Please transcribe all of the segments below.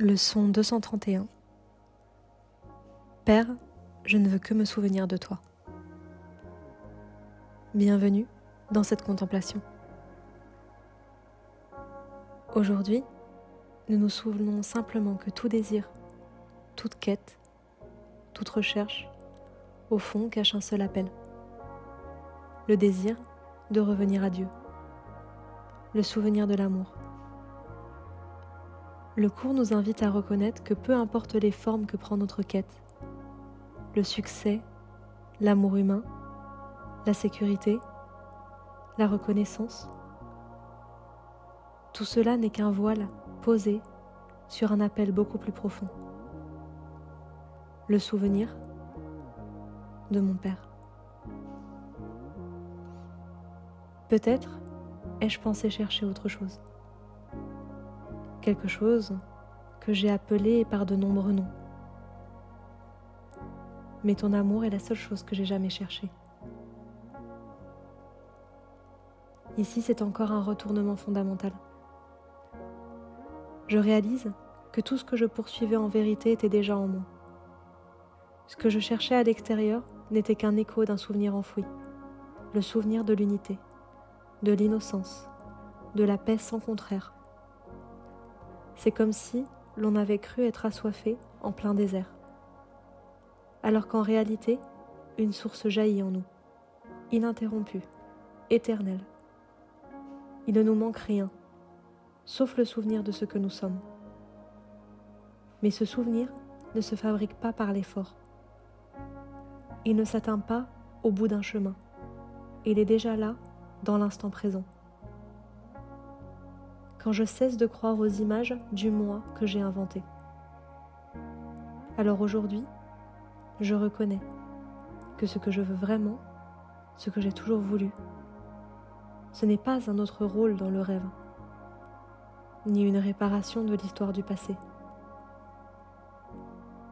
Leçon 231. Père, je ne veux que me souvenir de toi. Bienvenue dans cette contemplation. Aujourd'hui, nous nous souvenons simplement que tout désir, toute quête, toute recherche, au fond cache un seul appel. Le désir de revenir à Dieu. Le souvenir de l'amour. Le cours nous invite à reconnaître que peu importe les formes que prend notre quête, le succès, l'amour humain, la sécurité, la reconnaissance, tout cela n'est qu'un voile posé sur un appel beaucoup plus profond. Le souvenir de mon Père. Peut-être ai-je pensé chercher autre chose. Quelque chose que j'ai appelé par de nombreux noms. Mais ton amour est la seule chose que j'ai jamais cherchée. Ici, c'est encore un retournement fondamental. Je réalise que tout ce que je poursuivais en vérité était déjà en moi. Ce que je cherchais à l'extérieur n'était qu'un écho d'un souvenir enfoui, le souvenir de l'unité, de l'innocence, de la paix sans contraire. C'est comme si l'on avait cru être assoiffé en plein désert, alors qu'en réalité, une source jaillit en nous, ininterrompue, éternelle. Il ne nous manque rien, sauf le souvenir de ce que nous sommes. Mais ce souvenir ne se fabrique pas par l'effort. Il ne s'atteint pas au bout d'un chemin. Il est déjà là, dans l'instant présent. Quand je cesse de croire aux images du moi que j'ai inventé. Alors aujourd'hui, je reconnais que ce que je veux vraiment, ce que j'ai toujours voulu, ce n'est pas un autre rôle dans le rêve, ni une réparation de l'histoire du passé,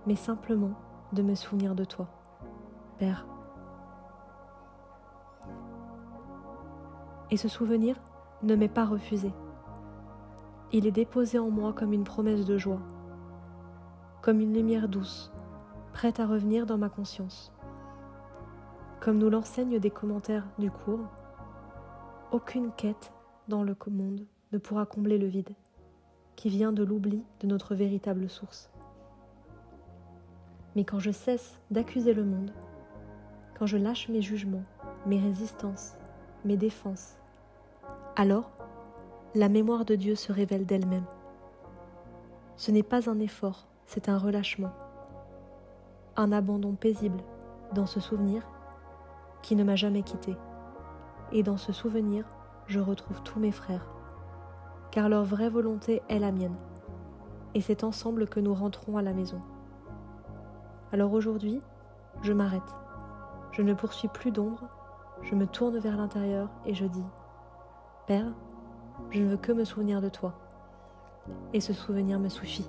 mais simplement de me souvenir de toi, Père. Et ce souvenir ne m'est pas refusé. Il est déposé en moi comme une promesse de joie, comme une lumière douce, prête à revenir dans ma conscience. Comme nous l'enseignent des commentaires du cours, aucune quête dans le monde ne pourra combler le vide qui vient de l'oubli de notre véritable source. Mais quand je cesse d'accuser le monde, quand je lâche mes jugements, mes résistances, mes défenses, alors la mémoire de Dieu se révèle d'elle-même. Ce n'est pas un effort, c'est un relâchement, un abandon paisible dans ce souvenir qui ne m'a jamais quitté. Et dans ce souvenir, je retrouve tous mes frères, car leur vraie volonté est la mienne, et c'est ensemble que nous rentrons à la maison. Alors aujourd'hui, je m'arrête, je ne poursuis plus d'ombre, je me tourne vers l'intérieur et je dis « Père, je ne veux que me souvenir de toi, et ce souvenir me suffit. »